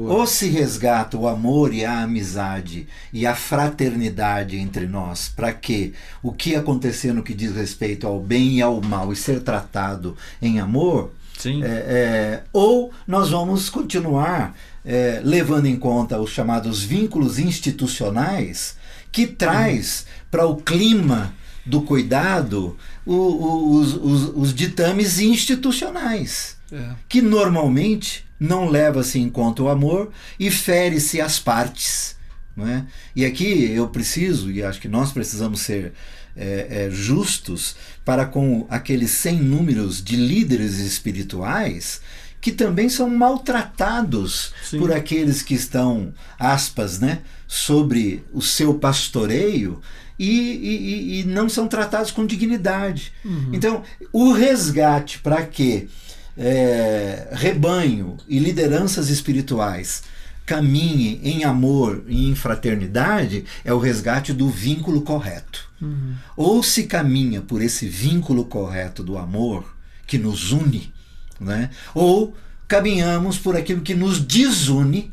Ou se resgata o amor e a amizade e a fraternidade entre nós, para que o que acontecer no que diz respeito ao bem e ao mal e ser tratado em amor, ou nós vamos continuar levando em conta os chamados vínculos institucionais, que traz para o clima do cuidado os ditames institucionais, que normalmente não leva-se em conta o amor e fere-se as partes, não é? E aqui eu preciso, e acho que nós precisamos ser justos para com aqueles sem números de líderes espirituais que também são maltratados por aqueles que estão, aspas, né, sobre o seu pastoreio e não são tratados com dignidade. Então, o resgate para que rebanho e lideranças espirituais caminhem em amor e em fraternidade é o resgate do vínculo correto. Ou se caminha por esse vínculo correto do amor que nos une, né? Ou caminhamos por aquilo que nos desune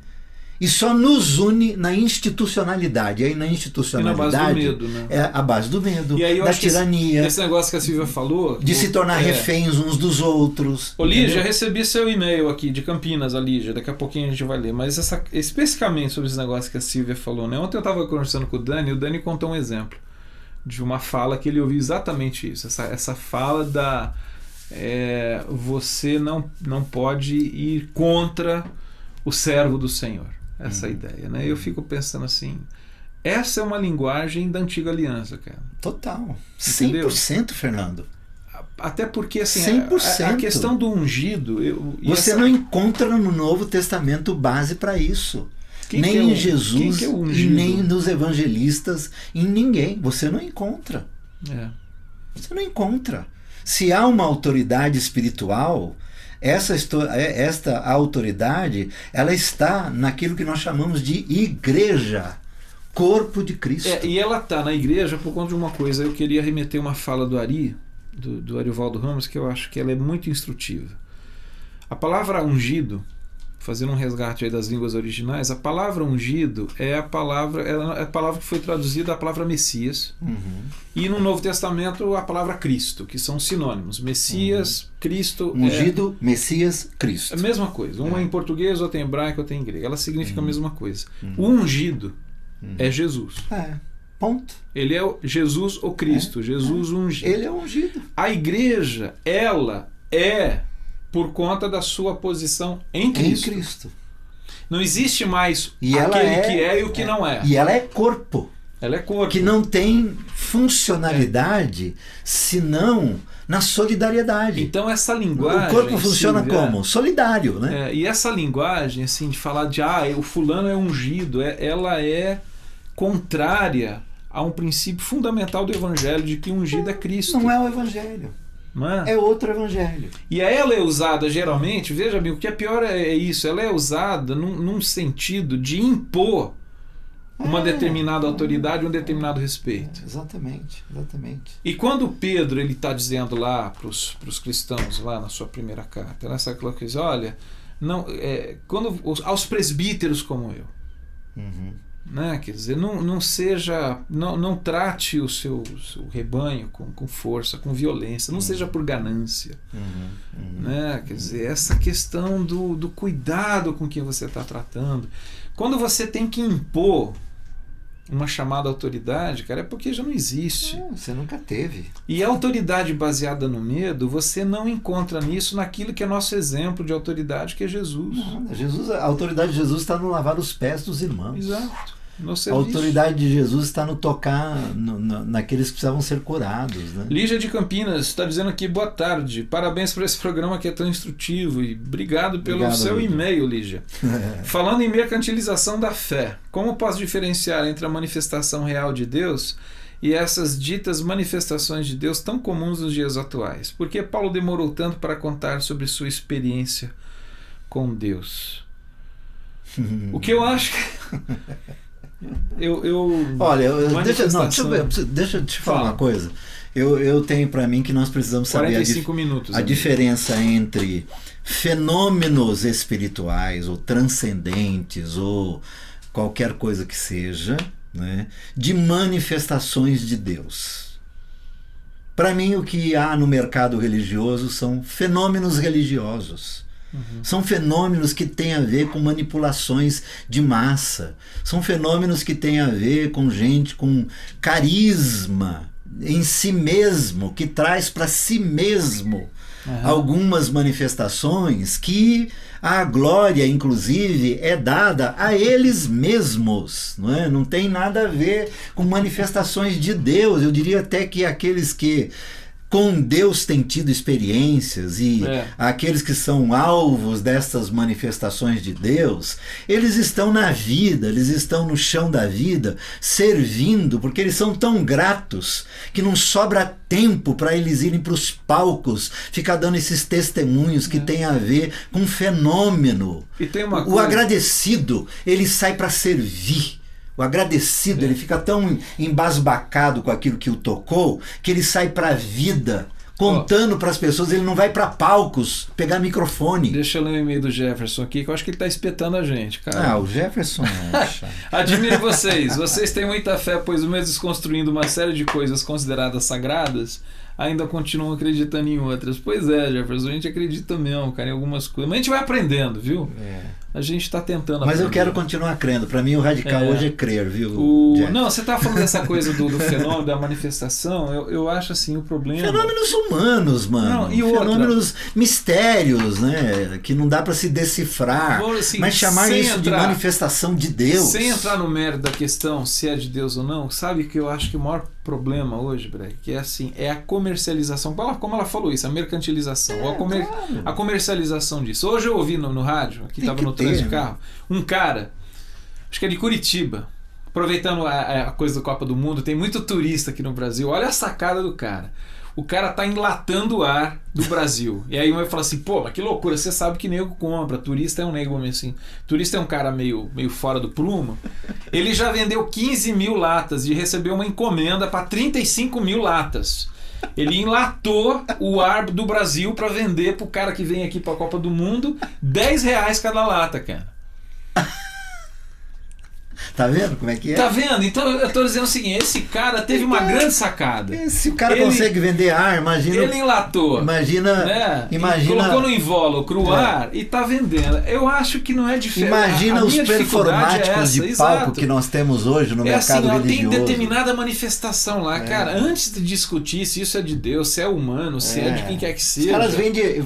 e só nos une na institucionalidade. E aí na institucionalidade e na base do medo, né? É a base do medo, e aí eu da acho tirania. Que esse negócio que a Silvia falou... De se tornar reféns uns dos outros. Ô Lígia, recebi seu e-mail aqui de Campinas, a Lígia. Daqui a pouquinho a gente vai ler. Mas especificamente sobre esse negócio que a Silvia falou, né? Ontem eu estava conversando com o Dani contou um exemplo de uma fala que ele ouviu exatamente isso. Essa fala da... você não pode ir contra o servo do Senhor. Essa ideia, né? Eu fico pensando assim, essa é uma linguagem da antiga aliança, cara. Total. 100%, Fernando. Até porque assim, 100%. a questão do ungido... Você não encontra no Novo Testamento base para isso. Nem em Jesus, e nem nos evangelistas, em ninguém. Você não encontra. Você não encontra. Se há uma autoridade espiritual, esta autoridade, ela está naquilo que nós chamamos de igreja, corpo de Cristo. E ela está na igreja por conta de uma coisa. Eu queria remeter uma fala do Ari, do Ariovaldo Ramos, que eu acho que ela é muito instrutiva. A palavra ungido, fazendo um resgate aí das línguas originais, a palavra ungido é a palavra que foi traduzida a palavra Messias. E no Novo Testamento a palavra Cristo, que são sinônimos. Messias, Cristo... Ungido, Messias, Cristo. É a mesma coisa. Uma em português, outra em hebraico, outra em grego. Ela significa a mesma coisa. O ungido é Jesus. Ponto. Ele é Jesus ou Cristo. Jesus ungido. Ele é ungido. A igreja, ela é por conta da sua posição em Cristo. Em Cristo. Não existe mais e aquele que é e o que não é. E ela é corpo. Ela é corpo. Que não tem funcionalidade senão na solidariedade. Então essa linguagem... O corpo funciona como? Solidário, né? E essa linguagem, assim, de falar de o fulano é ungido, ela é contrária a um princípio fundamental do Evangelho de que ungido é Cristo. Não é o Evangelho. Não é? É outro evangelho. E ela é usada geralmente, veja bem, o que é pior é isso, ela é usada num sentido de impor uma determinada autoridade, um determinado respeito. Exatamente. E quando Pedro ele está dizendo lá para os cristãos, lá na sua primeira carta, nessa coisa, olha, aos presbíteros como eu, né? Quer dizer, não trate o seu rebanho com força, com violência, não seja por ganância, né? Quer dizer, essa questão do cuidado com quem você está tratando. Quando você tem que impor uma chamada autoridade, cara, é porque já não existe. Você nunca teve. E a autoridade baseada no medo, você não encontra nisso naquilo que é nosso exemplo de autoridade, que é Jesus. A autoridade de Jesus está no lavar os pés dos irmãos. Exato. A autoridade de Jesus está no tocar naqueles que precisavam ser curados, né? Lígia de Campinas está dizendo aqui, boa tarde, parabéns por esse programa que é tão instrutivo e obrigado pelo seu e-mail, Lígia. Falando em mercantilização da fé, como posso diferenciar entre a manifestação real de Deus e essas ditas manifestações de Deus tão comuns nos dias atuais? Por que Paulo demorou tanto para contar sobre sua experiência com Deus? O que eu acho que... Olha, deixa eu te falar uma coisa. Eu tenho para mim que nós precisamos saber a diferença entre fenômenos espirituais ou transcendentes ou qualquer coisa que seja, né, de manifestações de Deus. Para mim, o que há no mercado religioso são fenômenos religiosos. São fenômenos que têm a ver com manipulações de massa. São fenômenos que têm a ver com gente com carisma em si mesmo, que traz para si mesmo algumas manifestações que a glória, inclusive, é dada a eles mesmos. Não tem nada a ver com manifestações de Deus. Eu diria até que aqueles que com Deus têm tido experiências e aqueles que são alvos dessas manifestações de Deus, eles estão na vida, eles estão no chão da vida, servindo, porque eles são tão gratos que não sobra tempo para eles irem para os palcos, ficar dando esses testemunhos que tem a ver com fenômeno. E tem uma o coisa... agradecido, ele sai para servir. O agradecido, ele fica tão embasbacado com aquilo que o tocou, que ele sai para a vida, contando para as pessoas, ele não vai para palcos pegar microfone. Deixa eu ler o e-mail do Jefferson aqui, que eu acho que ele está espetando a gente, cara. O Jefferson Admiro vocês têm muita fé, pois mesmo desconstruindo uma série de coisas consideradas sagradas, ainda continuam acreditando em outras. Pois é, Jefferson, a gente acredita mesmo, cara, em algumas coisas, mas a gente vai aprendendo, viu? A gente está tentando aprender. Mas eu quero continuar crendo. Para mim o radical hoje é crer, viu? Não, você está falando dessa coisa do fenômeno, da manifestação. Eu acho assim, o problema... Fenômenos humanos, mano. Não, e fenômenos mistérios, né? Que não dá para se decifrar. Assim, mas chamar isso de manifestação de Deus. Sem entrar no mérito da questão se é de Deus ou não, sabe que eu acho que o maior problema hoje, Breck, que é assim, é a comercialização, como ela falou isso, a mercantilização, a comercialização disso. Hoje eu ouvi no rádio, aqui estava no trânsito de carro, um cara, acho que é de Curitiba, aproveitando a coisa da Copa do Mundo, tem muito turista aqui no Brasil, olha a sacada do cara. O cara tá enlatando o ar do Brasil. E aí um vai falar assim, pô, mas que loucura, você sabe que nego compra, turista é um nego assim, turista é um cara meio fora do prumo. Ele já vendeu 15 mil latas e recebeu uma encomenda para 35 mil latas. Ele enlatou o ar do Brasil para vender pro cara que vem aqui pra Copa do Mundo, R$10 cada lata, cara. Tá vendo como é que é? Tá vendo? Então eu tô dizendo o seguinte, esse cara teve uma grande sacada. Se o cara consegue vender ar, imagina... Ele enlatou. Imagina... Né? Colocou no invólucro o ar e tá vendendo. Eu acho que não é diferente. Imagina os performáticos de palco que nós temos hoje no mercado assim, religioso. Tem determinada manifestação lá. Cara, antes de discutir se isso é de Deus, se é humano, se é de quem quer que seja... Os caras vendem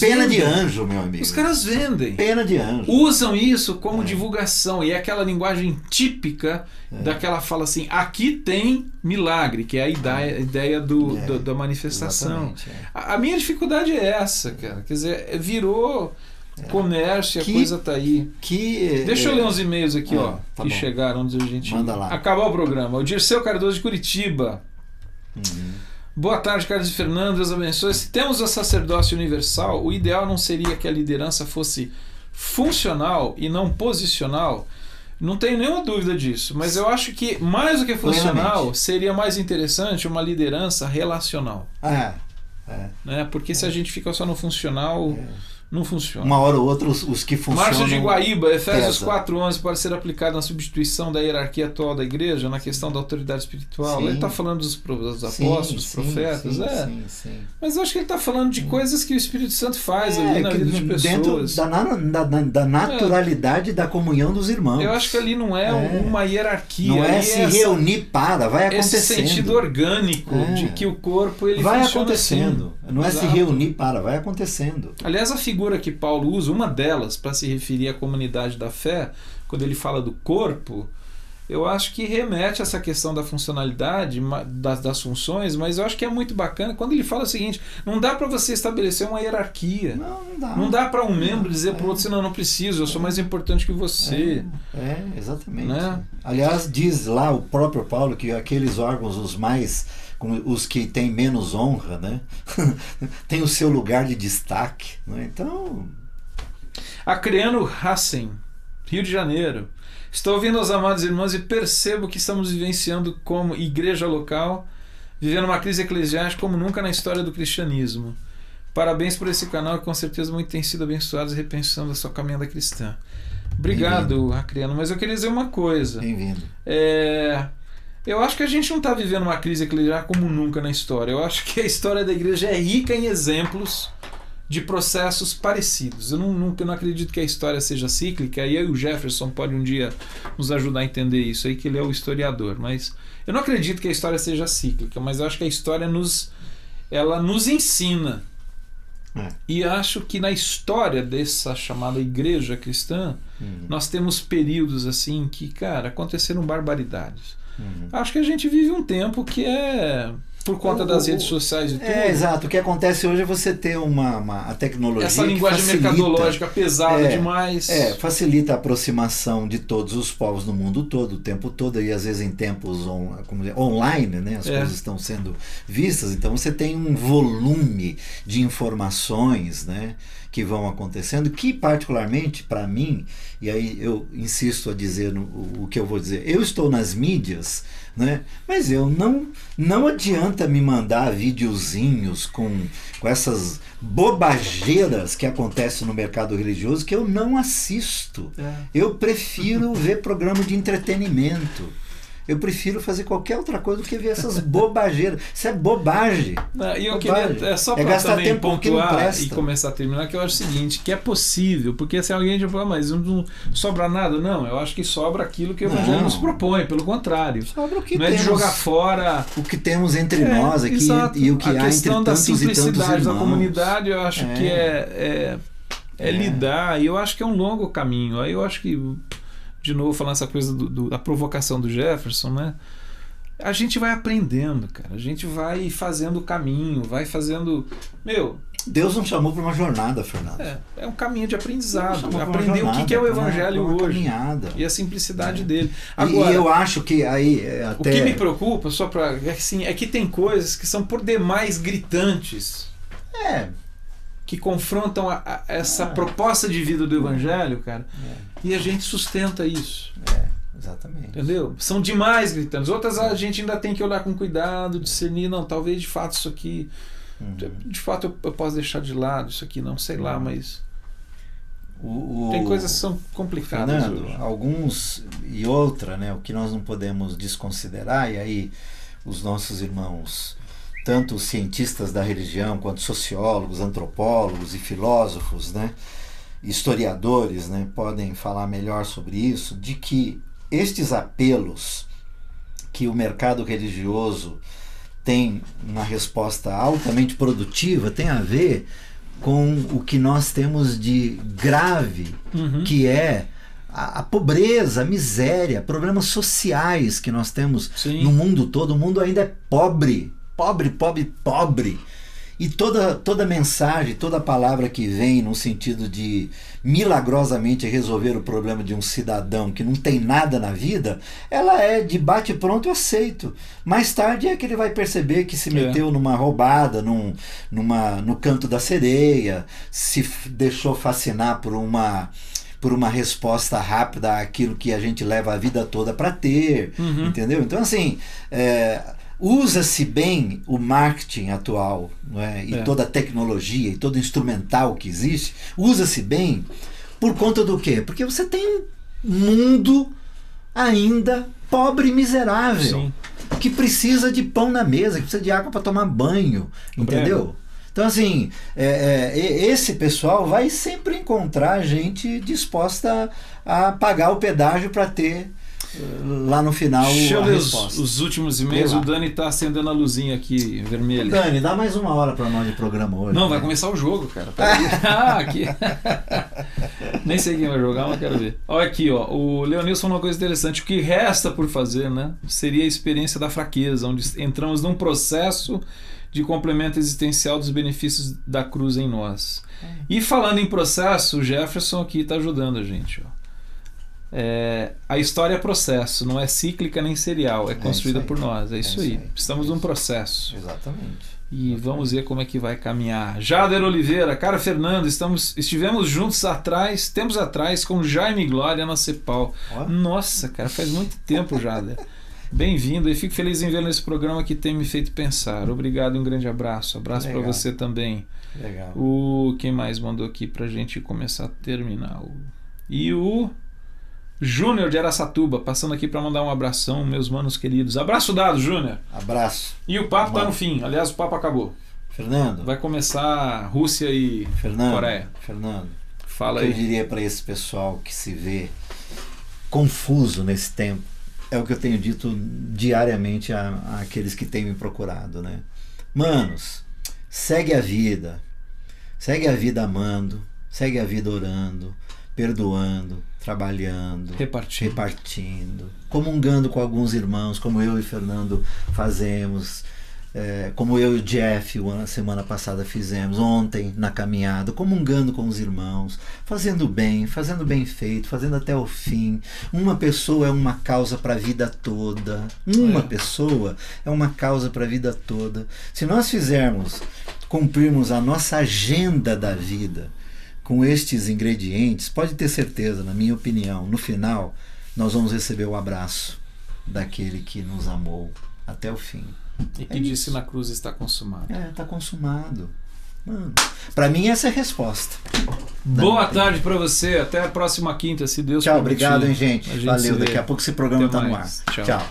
pena de anjo, meu amigo. Os caras vendem. Pena de anjo. Usam isso como divulgação. E é aquela linguagem típica daquela fala assim, aqui tem milagre, que é a ideia da manifestação. A minha dificuldade é essa, cara. Quer dizer, virou comércio, a coisa tá aí. Deixa eu ler uns e-mails aqui, que chegaram onde a gente... Manda lá. Acabar o programa. O Dirceu Cardoso de Curitiba. Boa tarde, Carlos e Fernando, Deus abençoe. Se temos a sacerdócio universal, o ideal não seria que a liderança fosse funcional e não posicional? Não tenho nenhuma dúvida disso, mas eu acho que mais do que funcional, seria mais interessante uma liderança relacional. Né? Porque se a gente fica só no funcional, não funciona. Uma hora ou outra os que funcionam... Márcio de Guaíba, Efésios 4:11 pode ser aplicado na substituição da hierarquia atual da igreja, na questão da autoridade espiritual. Ele está falando dos apóstolos, dos profetas. Sim. Mas eu acho que ele está falando de coisas que o Espírito Santo faz ali na vida de pessoas. Dentro da naturalidade da comunhão dos irmãos. Eu acho que ali não é uma hierarquia. Não é se reunir para, vai acontecendo. Esse sentido orgânico de que o corpo ele vai funciona acontecendo. Assim. Não é se reunir para, vai acontecendo. Aliás, a figura que Paulo usa, uma delas, para se referir à comunidade da fé, quando ele fala do corpo, eu acho que remete a essa questão da funcionalidade, das funções, mas eu acho que é muito bacana quando ele fala o seguinte, não dá para você estabelecer uma hierarquia. Não dá. Não dá para um membro dizer para o outro, não preciso, eu sou mais importante que você. Exatamente. Né? Aliás, diz lá o próprio Paulo que aqueles órgãos, os que têm menos honra, né? tem o seu lugar de destaque. Né? Então... Acreano Hassen, Rio de Janeiro. Estou ouvindo os amados irmãos e percebo que estamos vivenciando como igreja local, vivendo uma crise eclesiástica como nunca na história do cristianismo. Parabéns por esse canal que com certeza muito tem sido abençoado e repensando a sua caminhada cristã. Obrigado, Acreano. Mas eu queria dizer uma coisa. Bem-vindo. Eu acho que a gente não está vivendo uma crise eclesiástica como nunca na história. Eu acho que a história da igreja é rica em exemplos de processos parecidos. Eu não acredito que a história seja cíclica, e aí o Jefferson pode um dia nos ajudar a entender isso, aí que ele é o historiador. Mas eu não acredito que a história seja cíclica, mas eu acho que a história nos ensina. E acho que na história dessa chamada igreja cristã, nós temos períodos assim que, cara, aconteceram barbaridades. Acho que a gente vive um tempo que é por conta das redes sociais e tudo. Exato. O que acontece hoje é você ter a tecnologia. Essa linguagem mercadológica pesada demais. Facilita a aproximação de todos os povos no mundo todo, o tempo todo, e às vezes em tempos online, né? As coisas estão sendo vistas, então você tem um volume de informações, né? Que vão acontecendo, que particularmente para mim, e aí eu insisto a dizer o que eu vou dizer, eu estou nas mídias, né? Mas eu não adianta me mandar videozinhos com essas bobageiras que acontecem no mercado religioso que eu não assisto. Eu prefiro ver programa de entretenimento. Eu prefiro fazer qualquer outra coisa do que ver essas bobageiras. Isso é bobagem. E eu queria, só para também pontuar e começar a terminar, que eu acho o seguinte, que é possível, porque se alguém já fala, mas não sobra nada, não, eu acho que sobra aquilo que o Evangelho nos propõe, pelo contrário. Sobra o que não temos, é de jogar fora o que temos entre nós aqui e o que há entre tantos e tantos irmãos. A questão da simplicidade da comunidade, eu acho que é lidar, e eu acho que é um longo caminho. Aí eu acho que, de novo, falando essa coisa da provocação do Jefferson, né? a gente vai aprendendo, cara. A gente vai fazendo o caminho, vai fazendo... Deus nos chamou para uma jornada, Fernando. É um caminho de aprendizado. Aprender o que é o Evangelho hoje. Caminhada. E a simplicidade dele. Agora, e eu acho que aí até... O que me preocupa, só para... é que tem coisas que são por demais gritantes. Que confrontam essa proposta de vida do Evangelho, cara. E a gente sustenta isso. Exatamente. Entendeu? São demais gritantes. Outras a gente ainda tem que olhar com cuidado, discernir, não, talvez de fato isso aqui... De fato eu posso deixar de lado isso aqui, não sei lá, mas tem coisas que são complicadas, Fernando, hoje. Alguns e outra, né, o que nós não podemos desconsiderar, e aí os nossos irmãos, tanto os cientistas da religião quanto sociólogos, antropólogos e filósofos, né, historiadores, né, podem falar melhor sobre isso, de que estes apelos que o mercado religioso tem uma resposta altamente produtiva, tem a ver com o que nós temos de grave, que é a pobreza, a miséria, problemas sociais que nós temos no mundo todo. O mundo ainda é pobre, pobre, pobre, pobre. E toda mensagem, toda palavra que vem no sentido de milagrosamente resolver o problema de um cidadão que não tem nada na vida, ela é de bate pronto e aceito. Mais tarde é que ele vai perceber que se meteu numa roubada, no canto da sereia, se deixou fascinar por uma resposta rápida àquilo que a gente leva a vida toda para ter, entendeu? Então assim... usa-se bem o marketing atual, não é? E toda a tecnologia e todo o instrumental que existe, usa-se bem por conta do quê? Porque você tem um mundo ainda pobre e miserável, que precisa de pão na mesa, que precisa de água para tomar banho, entendeu? Então assim, esse pessoal vai sempre encontrar gente disposta a pagar o pedágio para ter lá no final deixa a resposta. Os últimos e-mails, o Dani tá acendendo a luzinha aqui vermelha. Dani, dá mais 1 hora para nós de programa hoje. Não, vai começar o jogo, cara. Aqui. Nem sei quem vai jogar, mas quero ver. Olha aqui, ó. O Leonilson falou uma coisa interessante. O que resta por fazer, né? Seria a experiência da fraqueza, onde entramos num processo de complemento existencial dos benefícios da cruz em nós. E falando em processo, o Jefferson aqui está ajudando a gente, ó. A história é processo, não é cíclica nem serial, é construída por nós. É isso aí. Estamos num processo. Exatamente. E vamos ver como é que vai caminhar. Jader Oliveira, cara Fernando, estivemos juntos tempos atrás, com Jaime Glória na Cepal. Nossa, cara, faz muito tempo, Jader. Bem-vindo e fico feliz em vê-lo nesse programa que tem me feito pensar. Obrigado e um grande abraço. Abraço para você também. Legal. Quem mais mandou aqui pra gente começar a terminar? E o Júnior de Araçatuba, passando aqui para mandar um abração, meus manos queridos. Abraço dado, Júnior. Abraço. E o papo tá no fim. Aliás, o papo acabou. Fernando. Vai começar Rússia e Coreia. Fernando. Fala aí. O que eu diria para esse pessoal que se vê confuso nesse tempo é o que eu tenho dito diariamente àqueles que têm me procurado, né? Manos, segue a vida amando, segue a vida orando, perdoando, trabalhando, repartindo, comungando com alguns irmãos, como eu e Fernando fazemos, como eu e o Jeff a semana passada fizemos, ontem na caminhada, comungando com os irmãos, fazendo bem feito, fazendo até o fim. Uma pessoa é uma causa para a vida toda. Pessoa é uma causa para a vida toda. Se nós cumprirmos a nossa agenda da vida com estes ingredientes, pode ter certeza, na minha opinião, no final, nós vamos receber o abraço daquele que nos amou até o fim. E que disse na cruz está consumado. Está consumado. Mano, para mim essa é a resposta. Boa tarde para você, até a próxima quinta, se Deus permitir. Tchau, permitir. Obrigado, hein, gente. Valeu, daqui a pouco esse programa está no ar. Tchau.